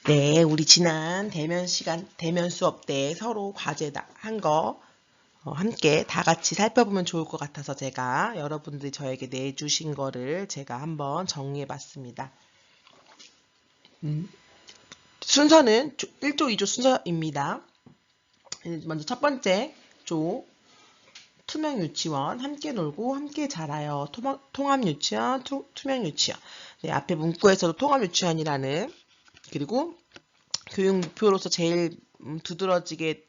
네, 우리 지난 대면 수업 때 서로 과제 한 거 함께 다 같이 살펴보면 좋을 것 같아서 제가 여러분들이 저에게 내주신 거를 제가 한번 정리해 봤습니다. 순서는 1조, 2조 순서입니다. 먼저 첫 번째 조, 투명 유치원, 함께 놀고 함께 자라요. 통합 유치원, 투명 유치원. 네, 앞에 문구에서도 통합 유치원이라는, 그리고 교육 목표로서 제일 두드러지게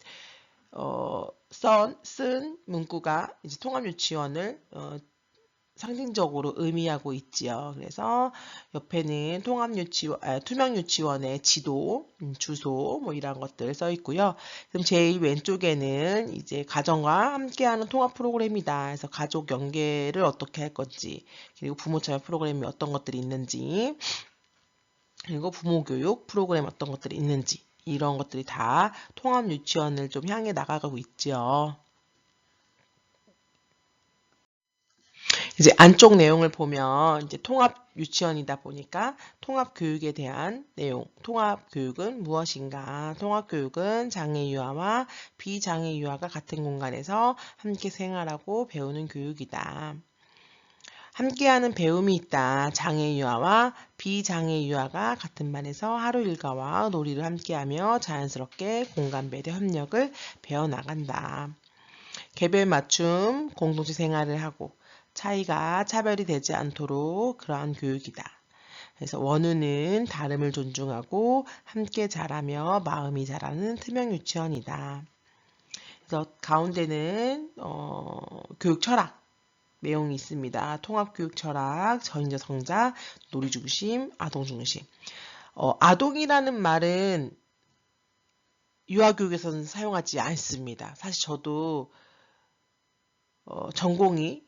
쓴 문구가 이제 통합 유치원을 상징적으로 의미하고 있지요. 그래서 옆에는 투명 유치원의 지도, 주소 뭐 이런 것들 써 있고요. 그럼 제일 왼쪽에는 이제 가정과 함께하는 통합 프로그램이다. 그래서 가족 연계를 어떻게 할 건지, 그리고 부모 참여 프로그램이 어떤 것들이 있는지, 그리고 부모 교육 프로그램 어떤 것들이 있는지, 이런 것들이 다 통합 유치원을 좀 향해 나가고 있죠. 이제 안쪽 내용을 보면 이제 통합 유치원이다 보니까 통합 교육에 대한 내용, 통합 교육은 무엇인가? 통합 교육은 장애 유아와 비장애 유아가 같은 공간에서 함께 생활하고 배우는 교육이다. 함께하는 배움이 있다. 장애 유아와 비장애 유아가 같은 반에서 하루 일과와 놀이를 함께하며 자연스럽게 공간 배려 협력을 배워나간다. 개별 맞춤 공동체 생활을 하고 차별이 되지 않도록 그러한 교육이다. 그래서 원우는 다름을 존중하고 함께 자라며 마음이 자라는 투명 유치원이다. 그래서 가운데는 교육 철학 내용이 있습니다. 통합교육 철학, 저인자 성자, 놀이중심, 아동중심. 아동이라는 말은 유아교육에서는 사용하지 않습니다. 사실 저도 전공이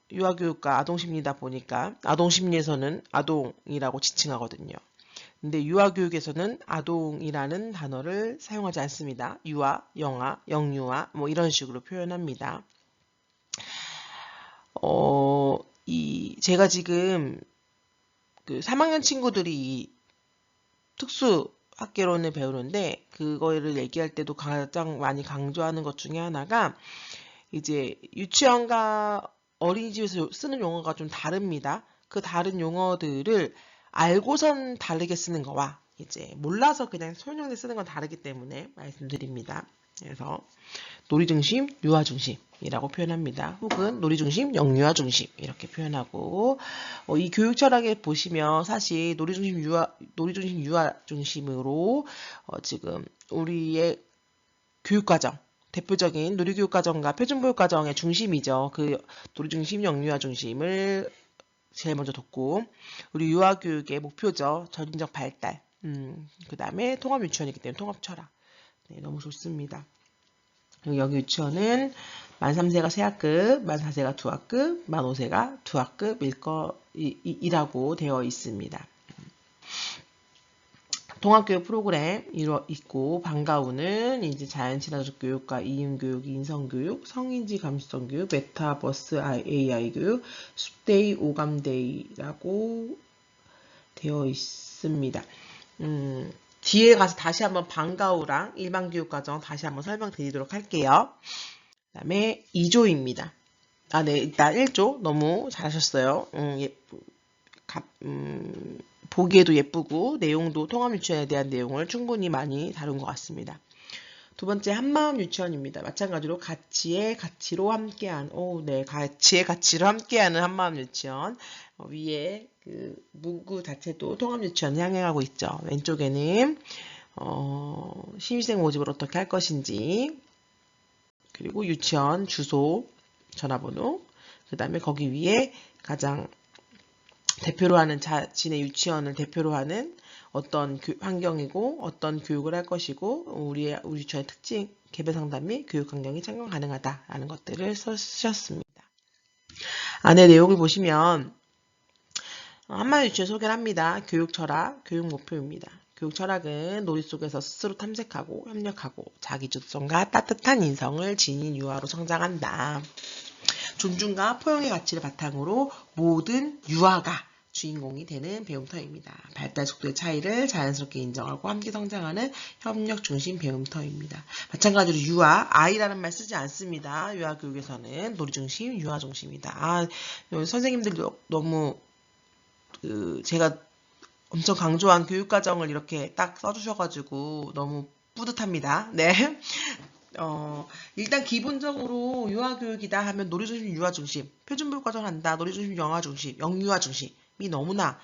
유아교육과 아동심리다 보니까 아동심리에서는 아동이라고 지칭하거든요. 근데 유아교육에서는 아동이라는 단어를 사용하지 않습니다. 유아, 영아, 영유아 뭐 이런 식으로 표현합니다. 제가 지금 그 3학년 친구들이 특수 학개론을 배우는데 그거를 얘기할 때도 가장 많이 강조하는 것 중에 하나가 이제 유치원과 어린이집에서 쓰는 용어가 좀 다릅니다. 그 다른 용어들을 알고선 다르게 쓰는 거와 이제 몰라서 그냥 소용돌이 쓰는 건 다르기 때문에 말씀드립니다. 그래서 놀이중심, 유아중심이라고 표현합니다. 혹은 놀이중심, 영유아중심 이렇게 표현하고 이 교육 철학에 보시면 사실 놀이중심, 유아중심으로 지금 우리의 교육과정 대표적인 놀이교육과정과 표준교육과정의 중심이죠. 그 놀이중심, 영유아중심을 제일 먼저 뒀고 우리 유아교육의 목표죠. 전인적 발달. 그 다음에 통합유치원이기 때문에 통합철학. 네, 너무 좋습니다. 여기 유치원은 만 3세가 세학급, 만 4세가 두학급, 만 5세가 두학급이라고 되어 있습니다. 통합교육 프로그램 있고 방과후는 이제 자연친화적 교육과 이음교육, 인성교육, 성인지 감수성 교육, 메타버스 AI 교육, 숲데이, 오감데이라고 되어 있습니다. 뒤에 가서 다시 한번 방과후랑 일반교육과정 다시 한번 설명드리도록 할게요. 그 다음에 2조입니다. 네, 일단 1조 너무 잘하셨어요. 보기에도 예쁘고 내용도 통합유치원에 대한 내용을 충분히 많이 다룬 것 같습니다. 두 번째 한마음 유치원입니다. 마찬가지로 가치의 가치로 함께한 가치의 가치로 함께하는 한마음 유치원. 위에 그 문구 자체도 통합유치원 향해 가고 있죠. 왼쪽에는 신입생 모집을 어떻게 할 것인지, 그리고 유치원 주소, 전화번호, 그 다음에 거기 위에 가장 대표로 하는 자신의 유치원을 대표로 하는 어떤 환경이고 어떤 교육을 할 것이고 우리 유치원의 특징, 개별 상담 및 교육 환경이 참여 가능하다라는 것들을 쓰셨습니다. 안에 내용을 보시면 한마디 유치원 소개를 합니다. 교육 철학, 교육 목표입니다. 교육 철학은 놀이 속에서 스스로 탐색하고 협력하고 자기주도성과 따뜻한 인성을 지닌 유아로 성장한다. 존중과 포용의 가치를 바탕으로 모든 유아가 주인공이 되는 배움터입니다. 발달 속도의 차이를 자연스럽게 인정하고 함께 성장하는 협력 중심 배움터입니다. 마찬가지로 유아, 아이라는 말 쓰지 않습니다. 유아 교육에서는 놀이 중심, 유아 중심이다. 선생님들도 너무 제가 엄청 강조한 교육과정을 이렇게 딱 써주셔가지고 너무 뿌듯합니다. 네. 일단 기본적으로 유아교육이다 하면 놀이중심, 유아중심, 표준교육과정 한다, 놀이중심, 영아중심, 영유아중심이 너무나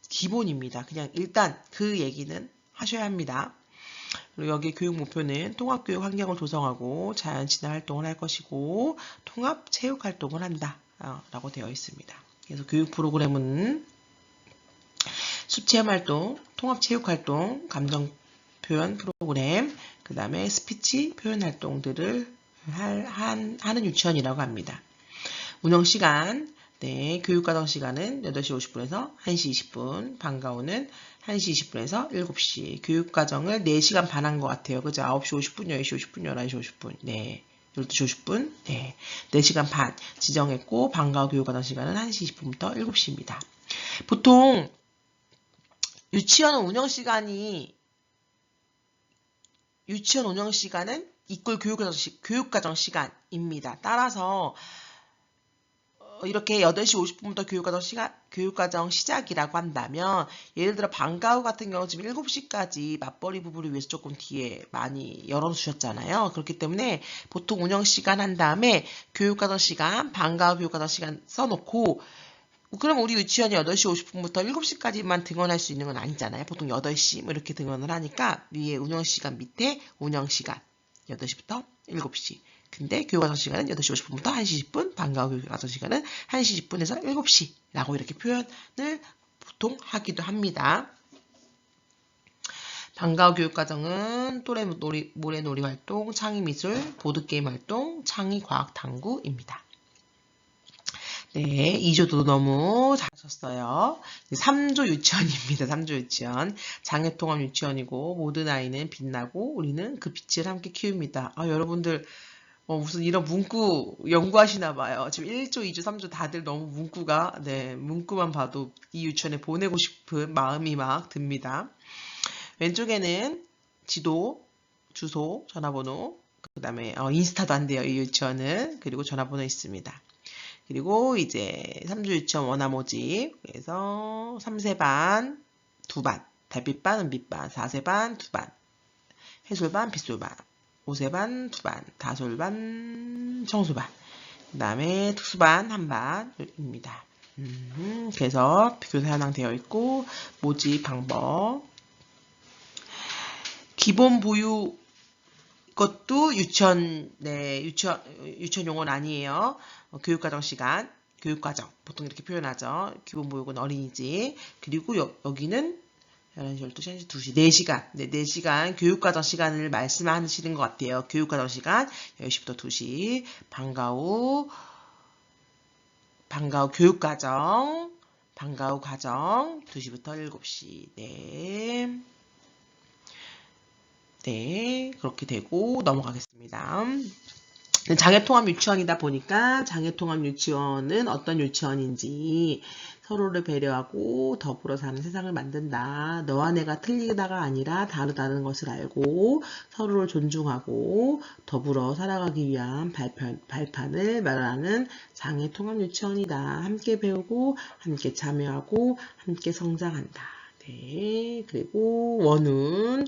기본입니다. 그냥 일단 그 얘기는 하셔야 합니다. 그리고 여기 교육 목표는 통합교육 환경을 조성하고 자연친화 활동을 할 것이고 통합 체육 활동을 한다 라고 되어 있습니다. 그래서 교육 프로그램은 수체험 활동, 통합 체육 활동, 감정 표현 프로그램, 그 다음에 스피치 표현 활동들을 하는 유치원이라고 합니다. 운영시간, 네, 교육과정 시간은 8시 50분에서 1시 20분, 방과 후는 1시 20분에서 7시, 교육과정을 4시간 반 한 것 같아요. 그죠? 9시 50분, 10시 50분, 11시 50분, 네. 12시 50분, 네. 4시간 반 지정했고, 방과 후 교육과정 시간은 1시 20분부터 7시입니다. 보통 유치원 운영 시간은 이꼴 교육과정 시간입니다. 따라서 이렇게 8시 50분부터 교육과정 시작이라고 한다면 예를 들어 방과 후 같은 경우 지금 7시까지 맞벌이 부부를 위해서 조금 뒤에 많이 열어주셨잖아요. 그렇기 때문에 보통 운영 시간 한 다음에 교육과정 시간, 방과 후 교육과정 시간 써놓고 그럼 우리 유치원이 8시 50분부터 7시까지만 등원할 수 있는 건 아니잖아요. 보통 8시 뭐 이렇게 등원을 하니까 위에 운영시간 밑에 운영시간 8시부터 7시. 근데 교육과정 시간은 8시 50분부터 1시 10분, 방과 후 교육과정 시간은 1시 10분에서 7시라고 이렇게 표현을 보통 하기도 합니다. 방과 후 교육과정은 모래놀이 활동, 창의미술, 보드게임 활동, 창의과학탐구입니다. 네, 2조도 너무 잘하셨어요. 3조 유치원입니다. 3조 유치원. 장애통합 유치원이고 모든 아이는 빛나고 우리는 그 빛을 함께 키웁니다. 여러분들 무슨 이런 문구 연구하시나 봐요. 지금 1조, 2조, 3조 다들 너무 문구가 문구만 봐도 이 유치원에 보내고 싶은 마음이 막 듭니다. 왼쪽에는 지도, 주소, 전화번호, 그 다음에 인스타도 안 돼요. 이 유치원은. 그리고 전화번호 있습니다. 그리고 이제 3조 유치원 원화 모집, 그래서 3세반 2반, 달빛반, 은빛반, 4세반 2반, 해솔반, 빗솔반, 5세반 2반, 다솔반, 청소반, 그 다음에 특수반 1반입니다. 그래서 교사 현황 되어 있고, 모집 방법, 기본 보유 그것도 유치원 용어는 아니에요. 교육과정 시간, 교육과정. 보통 이렇게 표현하죠. 기본 보육은 어린이집. 그리고 여기는 11시, 12시, 1시, 2시, 4시간. 네, 4시간 교육과정 시간을 말씀하시는 것 같아요. 교육과정 시간 10시부터 2시. 방과 후 교육과정, 방과 후 과정 2시부터 7시. 네. 네, 그렇게 되고 넘어가겠습니다. 장애통합 유치원이다 보니까 장애통합 유치원은 어떤 유치원인지 서로를 배려하고 더불어 사는 세상을 만든다. 너와 내가 틀리다가 아니라 다르다는 것을 알고 서로를 존중하고 더불어 살아가기 위한 발판을 마련하는 장애통합 유치원이다. 함께 배우고 함께 참여하고 함께 성장한다. 네, 그리고 원훈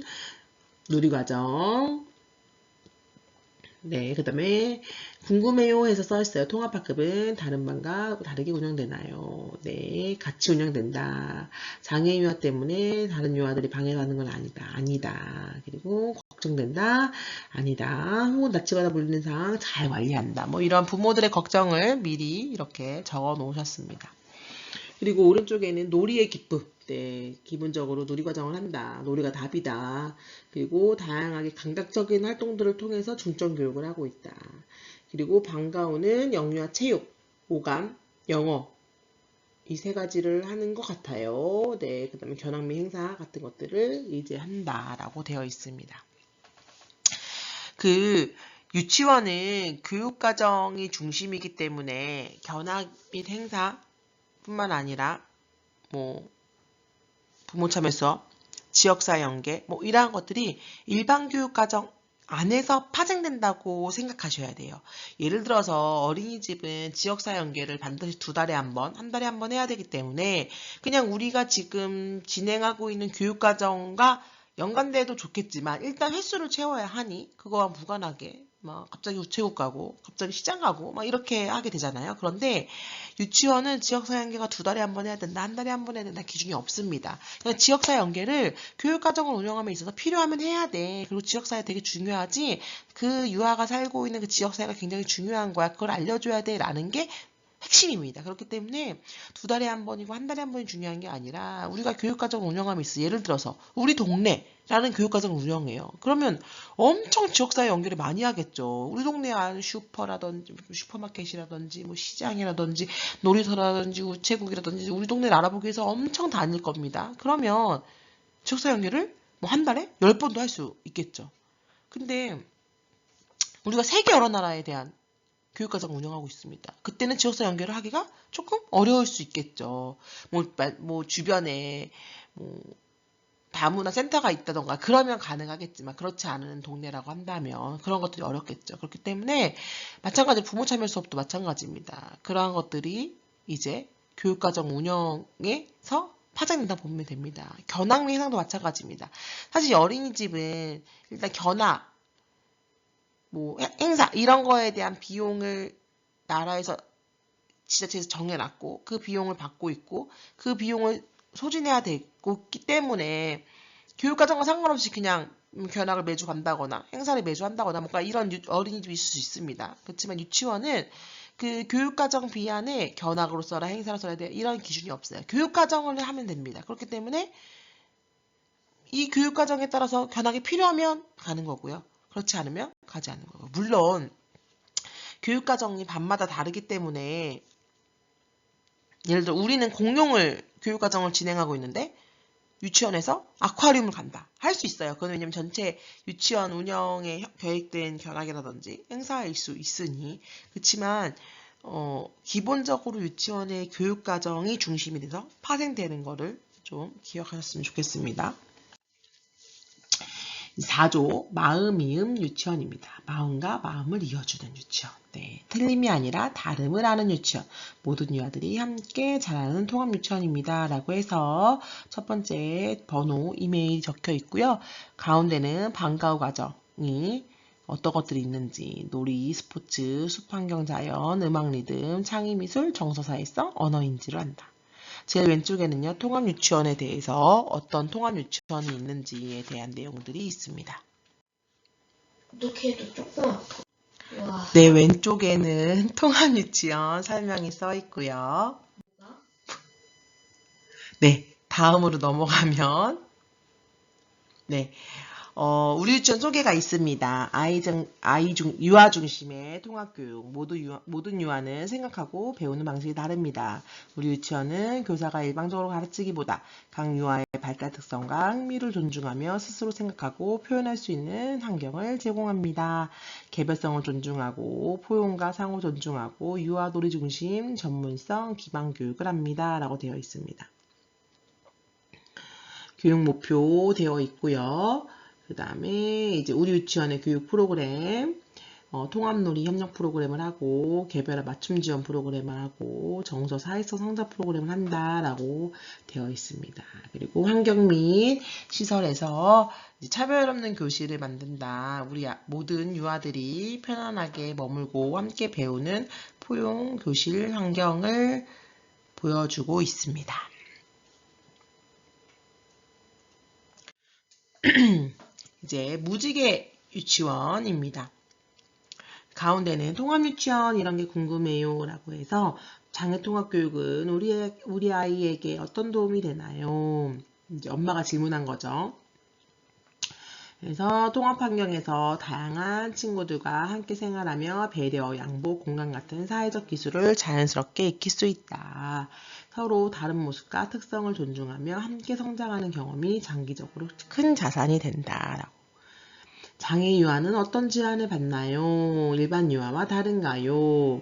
놀이과정. 네, 그 다음에 궁금해요 해서 써있어요. 통합학급은 다른 반과 다르게 운영되나요? 네, 같이 운영된다. 장애 유아 때문에 다른 유아들이 방해받는 건 아니다. 아니다. 그리고 걱정된다. 아니다. 혹은 다치거나 물리는 상황 잘 관리한다. 뭐 이런 부모들의 걱정을 미리 이렇게 적어 놓으셨습니다. 그리고 오른쪽에는 놀이의 기쁨. 네, 기본적으로 놀이과정을 한다. 놀이가 답이다. 그리고 다양하게 감각적인 활동들을 통해서 중점 교육을 하고 있다. 그리고 방과 후는 영유아 체육, 오감, 영어 이 세 가지를 하는 것 같아요. 네, 그 다음에 견학미 행사 같은 것들을 이제 한다라고 되어 있습니다. 유치원은 교육과정이 중심이기 때문에 견학 및 행사 뿐만 아니라 뭐 부모 참여 수업, 지역사회 연계, 뭐 이러한 것들이 일반 교육 과정 안에서 파생된다고 생각하셔야 돼요. 예를 들어서 어린이집은 지역사회 연계를 반드시 2달에 한 번, 1달에 한 번 해야 되기 때문에 그냥 우리가 지금 진행하고 있는 교육 과정과 연관돼도 좋겠지만 일단 횟수를 채워야 하니 그거와 무관하게 막 갑자기 우체국 가고 갑자기 시장 가고 막 이렇게 하게 되잖아요. 그런데 유치원은 지역사회 연계가 2달에 한 번 해야 된다, 1달에 한 번 해야 된다 기준이 없습니다. 그냥 지역사회 연계를 교육과정을 운영함에 있어서 필요하면 해야 돼. 그리고 지역사회 되게 중요하지. 그 유아가 살고 있는 그 지역사회가 굉장히 중요한 거야. 그걸 알려줘야 돼. 라는 게 핵심입니다. 그렇기 때문에 2달에 한 번이고 1달에 한 번이 중요한 게 아니라 우리가 교육과정을 운영함에 있어. 예를 들어서 우리 동네라는 교육과정을 운영해요. 그러면 엄청 지역사회 연계를 많이 하겠죠. 우리 동네에 아는 슈퍼라든지 슈퍼마켓이라든지 뭐 시장이라든지 놀이터라든지 우체국이라든지 우리 동네를 알아보기 위해서 엄청 다닐 겁니다. 그러면 지역사회 연계를 뭐 1달에 10번도 할 수 있겠죠. 근데 우리가 세계 여러 나라에 대한 교육과정을 운영하고 있습니다. 그때는 지역사회 연계를 하기가 조금 어려울 수 있겠죠. 뭐 주변에 뭐 다문화 센터가 있다던가 그러면 가능하겠지만 그렇지 않은 동네라고 한다면 그런 것들이 어렵겠죠. 그렇기 때문에 마찬가지로 부모 참여 수업도 마찬가지입니다. 그러한 것들이 이제 교육과정 운영에서 파생된다 보면 됩니다. 견학미 해상도 마찬가지입니다. 사실 어린이집은 일단 견학, 뭐 행사 이런 거에 대한 비용을 나라에서 지자체에서 정해놨고 그 비용을 받고 있고 그 비용을 소진해야 되고 있기 때문에 교육과정과 상관없이 그냥 견학을 매주 간다거나 행사를 매주 한다거나 뭔가 이런 어린이집이 있을 수 있습니다. 그렇지만 유치원은 그 교육과정 비안에 견학으로 써라 행사로 써야 돼 이런 기준이 없어요. 교육과정을 하면 됩니다. 그렇기 때문에 이 교육과정에 따라서 견학이 필요하면 가는 거고요. 그렇지 않으면 가지 않는 거고. 물론 교육과정이 반마다 다르기 때문에 예를 들어 우리는 공용을 교육과정을 진행하고 있는데 유치원에서 아쿠아리움을 간다. 할 수 있어요. 그건 왜냐면 전체 유치원 운영에 계획된 견학이라든지 행사일 수 있으니. 그렇지만 기본적으로 유치원의 교육과정이 중심이 돼서 파생되는 거를 좀 기억하셨으면 좋겠습니다. 4조 마음이음 유치원입니다. 마음과 마음을 이어주는 유치원. 네, 틀림이 아니라 다름을 아는 유치원. 모든 유아들이 함께 자라는 통합 유치원입니다. 라고 해서 첫 번째 번호, 이메일이 적혀 있고요. 가운데는 방과 후 과정이 어떤 것들이 있는지 놀이, 스포츠, 숲환경 자연, 음악 리듬, 창의미술, 정서사회성, 언어인지를 한다. 제일 왼쪽에는요, 통합유치원에 대해서 어떤 통합유치원이 있는지에 대한 내용들이 있습니다. 어떻게 해도 조금 와. 네, 왼쪽에는 통합유치원 설명이 써 있고요. 네, 다음으로 넘어가면 네, 우리 유치원 소개가 있습니다. 유아 중심의 통합교육. 모든 유아는 생각하고 배우는 방식이 다릅니다. 우리 유치원은 교사가 일방적으로 가르치기보다 각 유아의 발달 특성과 흥미를 존중하며 스스로 생각하고 표현할 수 있는 환경을 제공합니다. 개별성을 존중하고 포용과 상호 존중하고 유아 놀이 중심 전문성 기반 교육을 합니다. 라고 되어 있습니다. 교육 목표 되어 있고요. 그 다음에 이제 우리 유치원의 교육 프로그램, 통합놀이 협력 프로그램을 하고 개별화 맞춤 지원 프로그램을 하고 정서 사회성 성장 프로그램을 한다라고 되어 있습니다. 그리고 환경 및 시설에서 차별 없는 교실을 만든다. 우리 모든 유아들이 편안하게 머물고 함께 배우는 포용 교실 환경을 보여주고 있습니다. 이제 무지개 유치원입니다. 가운데는 통합유치원 이런 게 궁금해요 라고 해서 장애통합교육은 우리 아이에게 어떤 도움이 되나요? 이제 엄마가 질문한 거죠. 그래서 통합환경에서 다양한 친구들과 함께 생활하며 배려, 양보, 공감 같은 사회적 기술을 자연스럽게 익힐 수 있다. 서로 다른 모습과 특성을 존중하며 함께 성장하는 경험이 장기적으로 큰 자산이 된다. 장애 유아는 어떤 제한을 받나요? 일반 유아와 다른가요?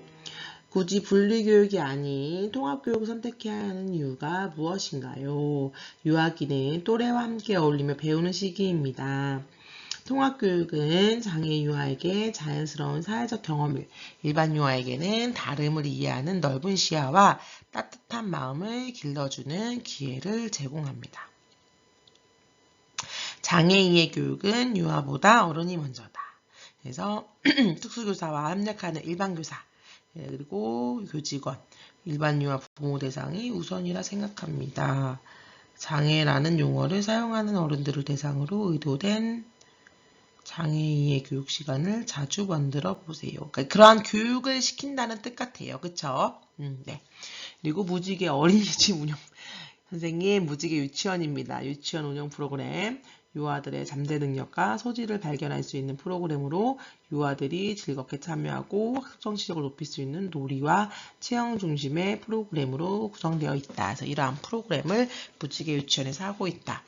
굳이 분리교육이 아닌 통합교육을 선택해야 하는 이유가 무엇인가요? 유아기는 또래와 함께 어울리며 배우는 시기입니다. 통합교육은 장애 유아에게 자연스러운 사회적 경험을, 일반 유아에게는 다름을 이해하는 넓은 시야와 따뜻한 마음을 길러주는 기회를 제공합니다. 장애 이해 교육은 유아보다 어른이 먼저다. 그래서 특수교사와 협력하는 일반교사, 그리고 교직원, 일반 유아 부모 대상이 우선이라 생각합니다. 장애라는 용어를 사용하는 어른들을 대상으로 의도된 장애 이해 교육 시간을 자주 만들어 보세요. 그러니까 그러한 교육을 시킨다는 뜻 같아요. 그쵸? 네. 그리고 무지개 어린이집 운영. 선생님, 무지개 유치원입니다. 유치원 운영 프로그램. 유아들의 잠재 능력과 소질을 발견할 수 있는 프로그램으로 유아들이 즐겁게 참여하고 학습 성취력을 높일 수 있는 놀이와 체험 중심의 프로그램으로 구성되어 있다. 그래서 이러한 프로그램을 무지개 유치원에서 하고 있다.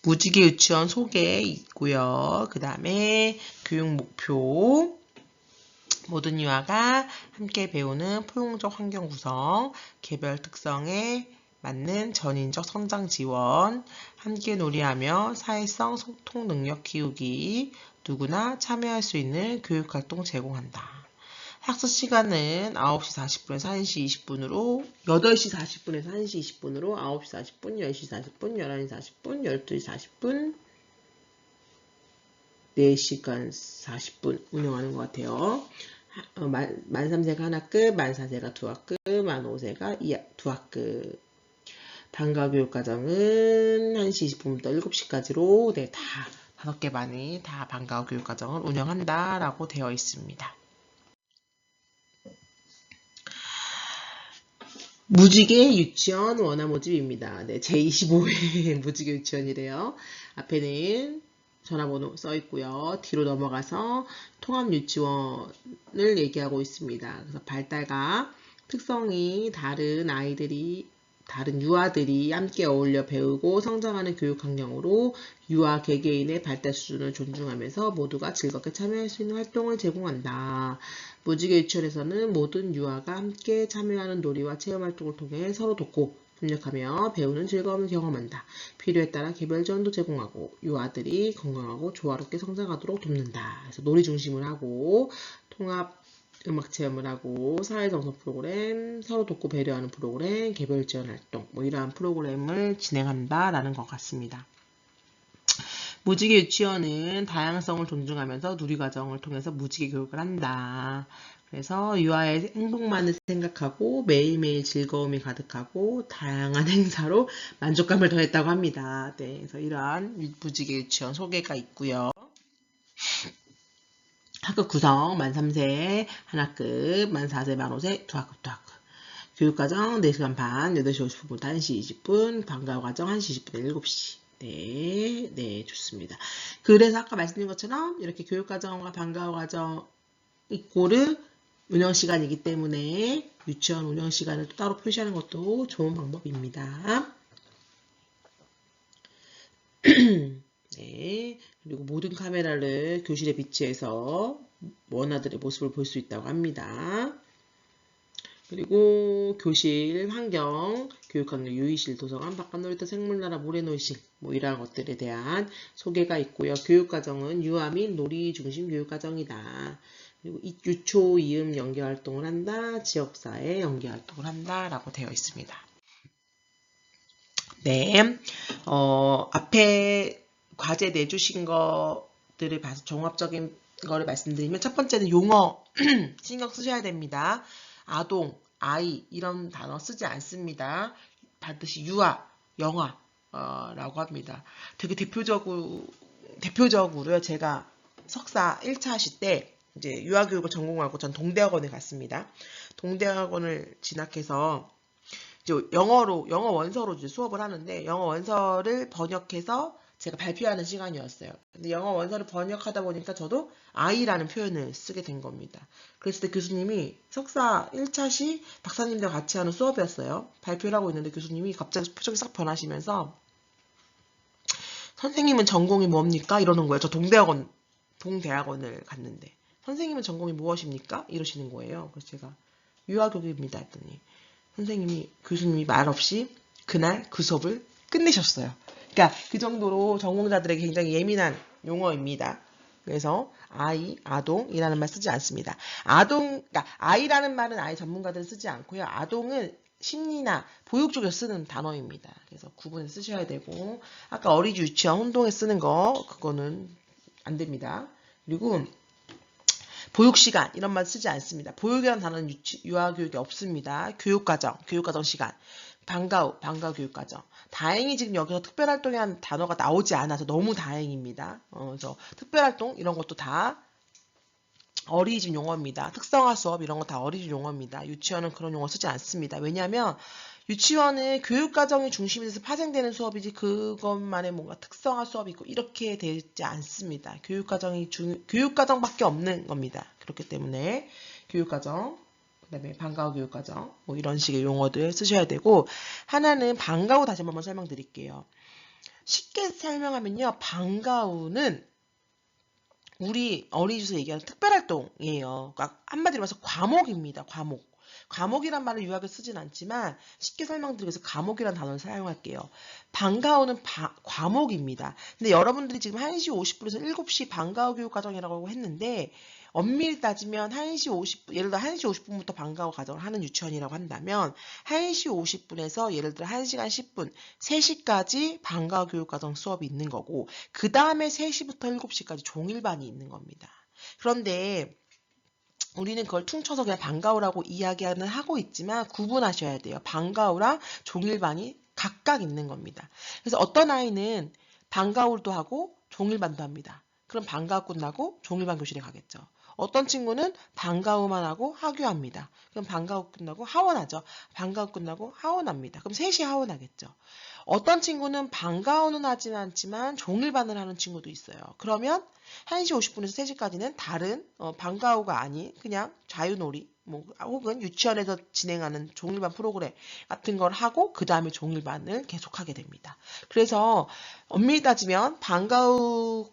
무지개 유치원 소개 있고요. 그 다음에 교육 목표. 모든 유아가 함께 배우는 포용적 환경 구성, 개별 특성에 맞는 전인적 성장 지원, 함께 놀이하며 사회성 소통 능력 키우기, 누구나 참여할 수 있는 교육활동 제공한다. 학습 시간은 9시 40분에서 1시 20분으로, 8시 40분에서 1시 20분으로 9시 40분, 10시 40분, 11시 40분, 12시 40분, 4시간 40분 운영하는 것 같아요. 만 3세가 한 학급, 만 4세가 두 학급, 만 5세가 두 학급. 방과후교육과정은 1시 20분부터 7시까지로 다 5개 반이 다 방과후교육과정을 운영한다라고 되어 있습니다. 무지개 유치원 원화 모집입니다. 네, 제25회 무지개 유치원이래요. 앞에는 전화번호 써 있고요. 뒤로 넘어가서 통합 유치원을 얘기하고 있습니다. 그래서 발달과 특성이 다른 다른 유아들이 함께 어울려 배우고 성장하는 교육 환경으로 유아 개개인의 발달 수준을 존중하면서 모두가 즐겁게 참여할 수 있는 활동을 제공한다. 무지개 유치원에서는 모든 유아가 함께 참여하는 놀이와 체험 활동을 통해 서로 돕고 협력하며 배우는 즐거움을 경험한다. 필요에 따라 개별 지원도 제공하고 유아들이 건강하고 조화롭게 성장하도록 돕는다. 그래서 놀이 중심을 하고 통합 음악 체험을 하고 사회정서 프로그램, 서로 돕고 배려하는 프로그램, 개별 지원 활동 이러한 프로그램을 진행한다라는 것 같습니다. 무지개 유치원은 다양성을 존중하면서 누리과정을 통해서 무지개 교육을 한다. 그래서 유아의 행복만을 생각하고 매일매일 즐거움이 가득하고 다양한 행사로 만족감을 더했다고 합니다. 네, 그래서 이러한 무지개 유치원 소개가 있고요. 학급 구성 만 3세 한 학급, 만 4세, 만 5세 두 학급. 교육과정 4시간 반, 8시 50분부터 1시 20분, 방과후과정 1시 20분에 7시. 네, 좋습니다. 그래서 아까 말씀드린 것처럼 이렇게 교육과정과 방과후과정 이꼬르 운영시간이기 때문에 유치원 운영시간을 또 따로 표시하는 것도 좋은 방법입니다. 네, 그리고 모든 카메라를 교실에 비치해서 원아들의 모습을 볼 수 있다고 합니다. 그리고 교실 환경, 교육환경, 유의실, 도서관, 바깥놀이터, 생물나라, 모래놀이실 이러한 것들에 대한 소개가 있고요. 교육과정은 유아 및 놀이 중심 교육과정이다. 그리고 유초, 이음 연계활동을 한다. 지역사회 연계활동을 한다. 라고 되어 있습니다. 네, 앞에 과제 내주신 것들을 봐서 종합적인 거를 말씀드리면 첫 번째는 용어 신경 쓰셔야 됩니다. 아동, 아이 이런 단어 쓰지 않습니다. 반드시 유아, 영아 라고 합니다. 되게 대표적으로요. 제가 석사 1차 하실 때 이제 유아교육을 전공하고 전 동대학원에 갔습니다. 동대학원을 진학해서 이제 영어 원서로 이제 수업을 하는데 영어 원서를 번역해서 제가 발표하는 시간이었어요. 근데 영어 원서를 번역하다 보니까 저도 아이라는 표현을 쓰게 된 겁니다. 그랬을 때 교수님이 석사 1차 시 박사님들과 같이 하는 수업이었어요. 발표를 하고 있는데 교수님이 갑자기 표정이 싹 변하시면서 선생님은 전공이 뭡니까? 이러는 거예요. 저 동대학원을 갔는데 선생님은 전공이 무엇입니까? 이러시는 거예요. 그래서 제가 유아교육입니다 했더니 교수님이 말없이 그날 그 수업을 끝내셨어요. 그러니까 그 정도로 전공자들에게 굉장히 예민한 용어입니다. 그래서 아동이라는 말 쓰지 않습니다. 그러니까 아이라는 말은 아이 전문가들은 쓰지 않고요. 아동은 심리나 보육 쪽에서 쓰는 단어입니다. 그래서 구분해서 쓰셔야 되고, 아까 어린이 유치원 혼동에 쓰는 거, 그거는 안 됩니다. 그리고 보육시간 이런 말 쓰지 않습니다. 보육이라는 단어는 유아교육이 없습니다. 교육과정 시간, 방과 후 교육과정. 다행히 지금 여기서 특별활동이라는 단어가 나오지 않아서 너무 다행입니다. 그래서 특별활동 이런 것도 다 어린이집 용어입니다. 특성화 수업 이런 거 다 어린이집 용어입니다. 유치원은 그런 용어 쓰지 않습니다. 왜냐하면 유치원은 교육과정이 중심이 돼서 파생되는 수업이지 그것만의 뭔가 특성화 수업이 있고 이렇게 되지 않습니다. 교육과정밖에 없는 겁니다. 그렇기 때문에 교육과정, 그다음에 방과 후 교육과정 뭐 이런 식의 용어들 쓰셔야 되고, 하나는 방과 후 다시 한번 설명드릴게요. 쉽게 설명하면요, 방과 후는 우리 어린이집에서 얘기하는 특별활동이에요. 그러니까 한마디로 말해서 과목입니다. 과목이란 말을 유학에 쓰진 않지만 쉽게 설명드리기 위해서 과목이라는 단어를 사용할게요. 방과후는 과목입니다. 근데 여러분들이 지금 1시 50분에서 7시 방과후 교육과정이라고 했는데 엄밀히 따지면 1시 50분, 예를 들어 1시 50분부터 방과후 과정을 하는 유치원이라고 한다면 1시 50분에서 예를 들어 1시간 10분, 3시까지 방과후 교육과정 수업이 있는 거고, 그 다음에 3시부터 7시까지 종일반이 있는 겁니다. 그런데 우리는 그걸 퉁쳐서 그냥 방과후라고 이야기는 하고 있지만 구분하셔야 돼요. 방과후랑 종일반이 각각 있는 겁니다. 그래서 어떤 아이는 방과후도 하고 종일반도 합니다. 그럼 방과후 끝나고 종일반 교실에 가겠죠. 어떤 친구는 방과후만 하고 하교합니다. 그럼 방과후 끝나고 하원하죠. 방과후 끝나고 하원합니다. 그럼 셋이 하원하겠죠. 어떤 친구는 방과후는 하진 않지만 종일반을 하는 친구도 있어요. 그러면 1시 50분에서 3시까지는 다른 방과후가 아닌 그냥 자유놀이 혹은 유치원에서 진행하는 종일반 프로그램 같은 걸 하고 그 다음에 종일반을 계속하게 됩니다. 그래서 엄밀히 따지면 방과후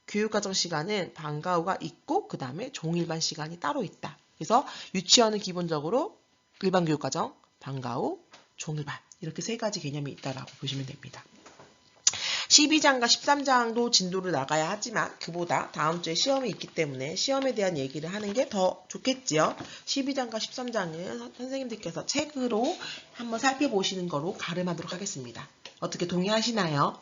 교육과정 시간은 방과후가 있고 그 다음에 종일반 시간이 따로 있다. 그래서 유치원은 기본적으로 일반 교육과정, 방과후, 종일반 이렇게 세 가지 개념이 있다라고 보시면 됩니다. 12장과 13장도 진도를 나가야 하지만 그보다 다음 주에 시험이 있기 때문에 시험에 대한 얘기를 하는 게 더 좋겠지요. 12장과 13장은 선생님들께서 책으로 한번 살펴보시는 거로 가름하도록 하겠습니다. 어떻게 동의하시나요?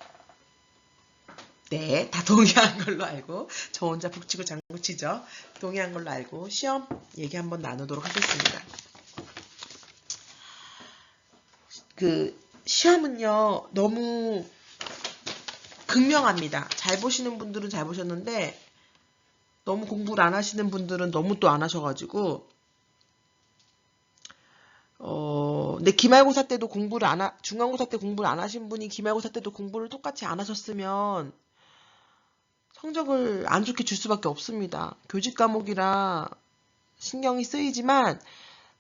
네, 다 동의한 걸로 알고 저 혼자 북치고 장구치죠. 동의한 걸로 알고 시험 얘기 한번 나누도록 하겠습니다. 시험은요 너무 극명합니다. 잘 보시는 분들은 잘 보셨는데 너무 공부를 안 하시는 분들은 너무 또 안 하셔가지고 근데 기말고사 때도 중간고사 때 공부를 안 하신 분이 기말고사 때도 공부를 똑같이 안 하셨으면 성적을 안 좋게 줄 수밖에 없습니다. 교직 과목이라 신경이 쓰이지만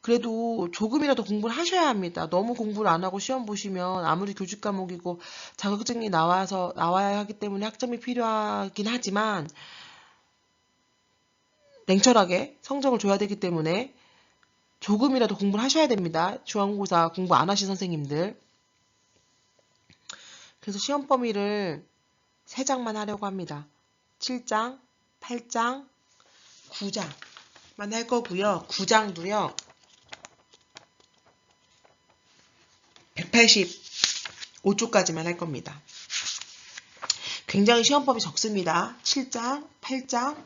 그래도 조금이라도 공부를 하셔야 합니다. 너무 공부를 안 하고 시험 보시면 아무리 교직 과목이고 자격증이 나와야 하기 때문에 학점이 필요하긴 하지만 냉철하게 성적을 줘야 되기 때문에 조금이라도 공부를 하셔야 됩니다. 중간고사 공부 안 하신 선생님들. 그래서 시험 범위를 3장만 하려고 합니다. 7장, 8장, 9장만 할 거고요. 9장도요. 185쪽까지만 할 겁니다. 굉장히 시험 범위 적습니다. 7장, 8장,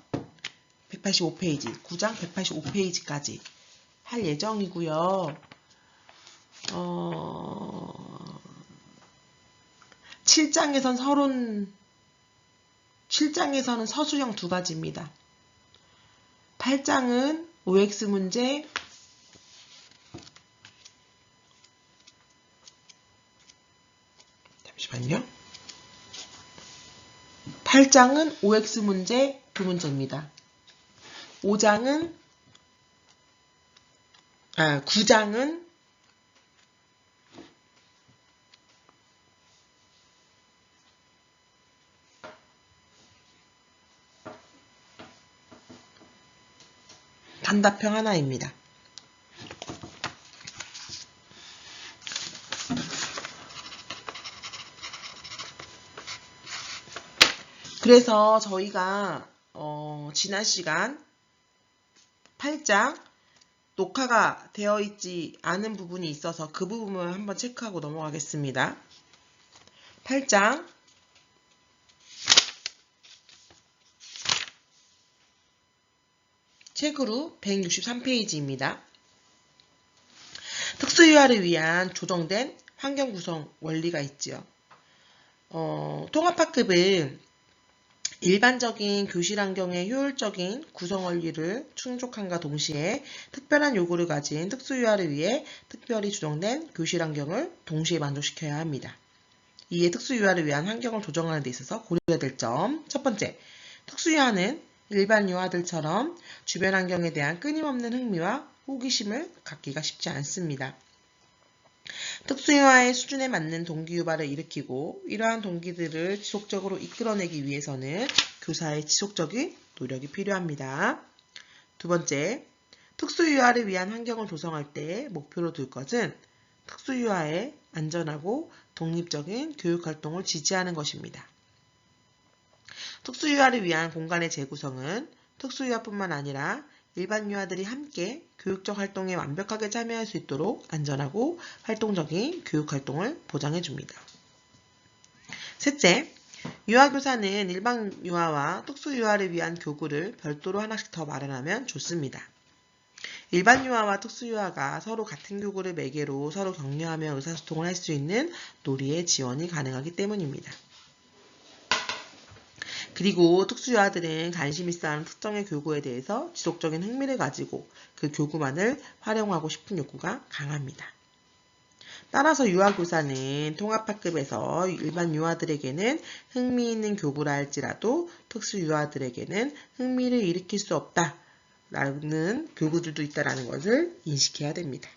185페이지, 9장 185페이지까지 할 예정이고요. 7장에서는 서술형 2가지입니다. 8장은 OX 문제, 잠시만요. 8장은 OX 문제 2문제입니다. 9장은 단답형 하나입니다. 그래서 저희가 지난 시간 8장 녹화가 되어 있지 않은 부분이 있어서 그 부분을 한번 체크하고 넘어가겠습니다. 8장 책으로 163페이지입니다. 특수유아를 위한 조정된 환경 구성 원리가 있지요. 통합학급은 일반적인 교실 환경의 효율적인 구성 원리를 충족함과 동시에 특별한 요구를 가진 특수유아를 위해 특별히 조정된 교실 환경을 동시에 만족시켜야 합니다. 이에 특수유아를 위한 환경을 조정하는 데 있어서 고려해야 될 점. 첫 번째, 특수유아는 일반 유아들처럼 주변 환경에 대한 끊임없는 흥미와 호기심을 갖기가 쉽지 않습니다. 특수유아의 수준에 맞는 동기유발을 일으키고 이러한 동기들을 지속적으로 이끌어내기 위해서는 교사의 지속적인 노력이 필요합니다. 두 번째, 특수유아를 위한 환경을 조성할 때 목표로 둘 것은 특수유아의 안전하고 독립적인 교육활동을 지지하는 것입니다. 특수유아를 위한 공간의 재구성은 특수유아뿐만 아니라 일반 유아들이 함께 교육적 활동에 완벽하게 참여할 수 있도록 안전하고 활동적인 교육활동을 보장해 줍니다. 셋째, 유아교사는 일반 유아와 특수유아를 위한 교구를 별도로 하나씩 더 마련하면 좋습니다. 일반 유아와 특수유아가 서로 같은 교구를 매개로 서로 격려하며 의사소통을 할 수 있는 놀이의 지원이 가능하기 때문입니다. 그리고 특수유아들은 관심 있어 하는 특정의 교구에 대해서 지속적인 흥미를 가지고 그 교구만을 활용하고 싶은 욕구가 강합니다. 따라서 유아교사는 통합학급에서 일반 유아들에게는 흥미있는 교구라 할지라도 특수유아들에게는 흥미를 일으킬 수 없다라는 교구들도 있다는 것을 인식해야 됩니다.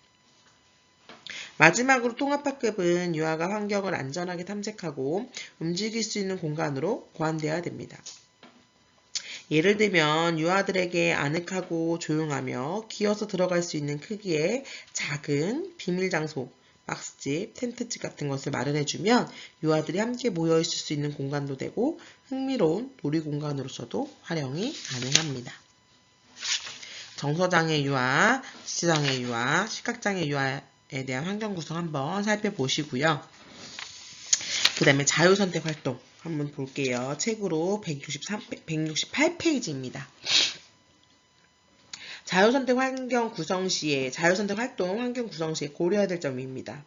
마지막으로 통합학급은 유아가 환경을 안전하게 탐색하고 움직일 수 있는 공간으로 고안되어야 됩니다. 예를 들면 유아들에게 아늑하고 조용하며 기어서 들어갈 수 있는 크기의 작은 비밀장소, 박스집, 텐트집 같은 것을 마련해주면 유아들이 함께 모여있을 수 있는 공간도 되고 흥미로운 놀이공간으로서도 활용이 가능합니다. 정서장애 유아, 지체장애 유아, 시각장애 유아에 대한 환경 구성 한번 살펴보시고요. 그 다음에 자유선택 활동 한번 볼게요. 책으로 168페이지입니다. 자유선택 환경 구성 시에, 자유선택 활동 환경 구성 시에 고려해야 될 점입니다.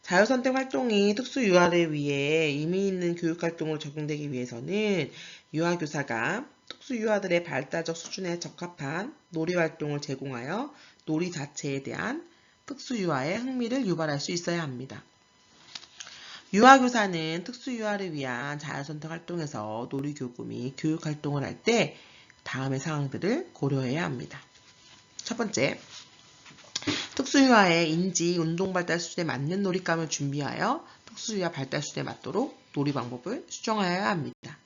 자유선택 활동이 특수유아를 위해 의미 있는 교육활동으로 적용되기 위해서는 유아교사가 특수유아들의 발달적 수준에 적합한 놀이활동을 제공하여 놀이 자체에 대한 특수유아의 흥미를 유발할 수 있어야 합니다. 유아교사는 특수유아를 위한 자유선택 활동에서 놀이교구 및 교육활동을 할 때 다음의 사항들을 고려해야 합니다. 첫 번째, 특수유아의 인지, 운동발달 수준에 맞는 놀잇감을 준비하여 특수유아 발달 수준에 맞도록 놀이 방법을 수정하여야 합니다.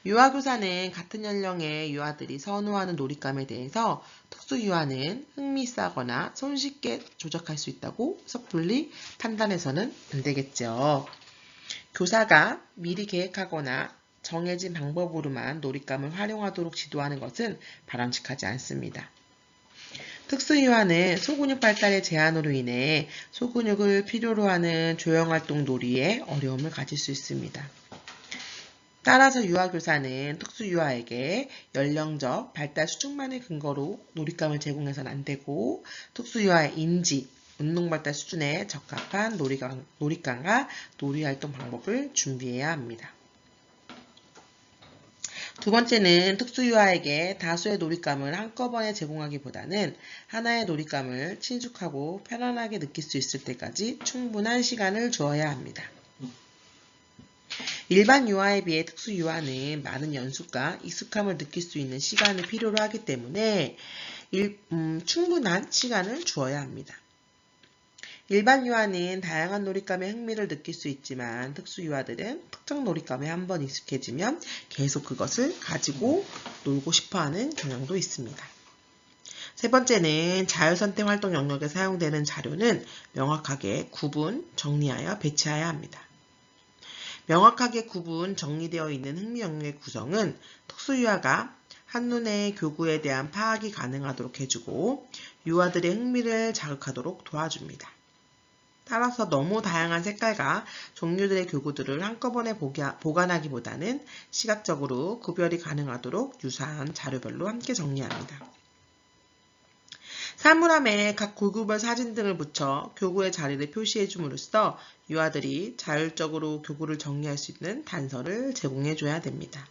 유아교사는 같은 연령의 유아들이 선호하는 놀잇감에 대해서 특수유아는 흥미있어하거나 손쉽게 조작할 수 있다고 섣불리 판단해서는 안 되겠죠. 교사가 미리 계획하거나 정해진 방법으로만 놀잇감을 활용하도록 지도하는 것은 바람직하지 않습니다. 특수유아는 소근육 발달의 제한으로 인해 소근육을 필요로 하는 조형활동 놀이에 어려움을 가질 수 있습니다. 따라서 유아교사는 특수유아에게 연령적 발달 수준만을 근거로 놀잇감을 제공해서는 안 되고 특수유아의 인지, 운동발달 수준에 적합한 놀잇감과 놀이활동 방법을 준비해야 합니다. 두 번째는 특수유아에게 다수의 놀잇감을 한꺼번에 제공하기보다는 하나의 놀잇감을 친숙하고 편안하게 느낄 수 있을 때까지 충분한 시간을 주어야 합니다. 일반 유아에 비해 특수유아는 많은 연습과 익숙함을 느낄 수 있는 시간을 필요로 하기 때문에 충분한 시간을 주어야 합니다. 일반 유아는 다양한 놀잇감에 흥미를 느낄 수 있지만 특수유아들은 특정 놀잇감에 한번 익숙해지면 계속 그것을 가지고 놀고 싶어하는 경향도 있습니다. 세 번째는 자율선택 활동 영역에 사용되는 자료는 명확하게 구분, 정리하여 배치해야 합니다. 명확하게 구분, 정리되어 있는 흥미 영역의 구성은 특수유아가 한눈에 교구에 대한 파악이 가능하도록 해주고 유아들의 흥미를 자극하도록 도와줍니다. 따라서 너무 다양한 색깔과 종류들의 교구들을 한꺼번에 보관하기보다는 시각적으로 구별이 가능하도록 유사한 자료별로 함께 정리합니다. 사물함에 각 교구별 사진 등을 붙여 교구의 자리를 표시해 줌으로써 유아들이 자율적으로 교구를 정리할 수 있는 단서를 제공해 줘야 됩니다.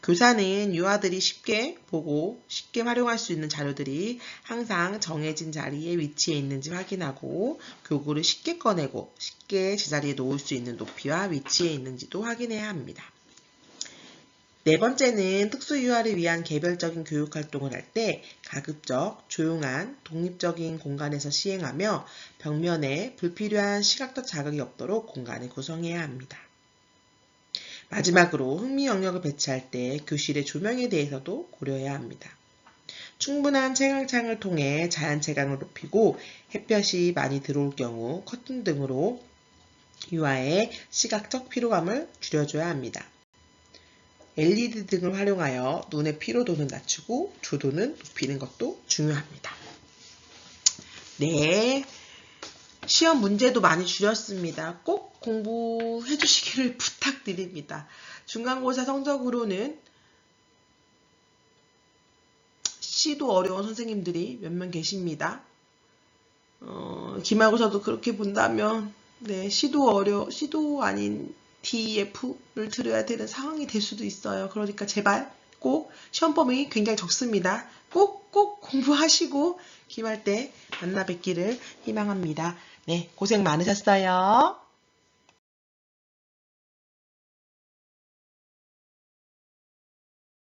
교사는 유아들이 쉽게 보고 쉽게 활용할 수 있는 자료들이 항상 정해진 자리에 위치해 있는지 확인하고 교구를 쉽게 꺼내고 쉽게 제자리에 놓을 수 있는 높이와 위치에 있는지도 확인해야 합니다. 네 번째는 특수유아를 위한 개별적인 교육활동을 할 때 가급적 조용한 독립적인 공간에서 시행하며 벽면에 불필요한 시각적 자극이 없도록 공간을 구성해야 합니다. 마지막으로 흥미 영역을 배치할 때 교실의 조명에 대해서도 고려해야 합니다. 충분한 채광창을 통해 자연 채광을 높이고 햇볕이 많이 들어올 경우 커튼 등으로 유아의 시각적 피로감을 줄여줘야 합니다. LED 등을 활용하여 눈의 피로도는 낮추고 조도는 높이는 것도 중요합니다. 네, 시험 문제도 많이 줄였습니다. 꼭 공부해 주시기를 부탁드립니다. 중간고사 성적으로는 시도 어려운 선생님들이 몇 명 계십니다. 기말고사도 그렇게 본다면 네, 시도 아닌 DEF를 들어야 되는 상황이 될 수도 있어요. 그러니까 제발 꼭 시험 범위 굉장히 적습니다. 꼭 공부하시고 기말 때 만나 뵙기를 희망합니다. 네, 고생 많으셨어요.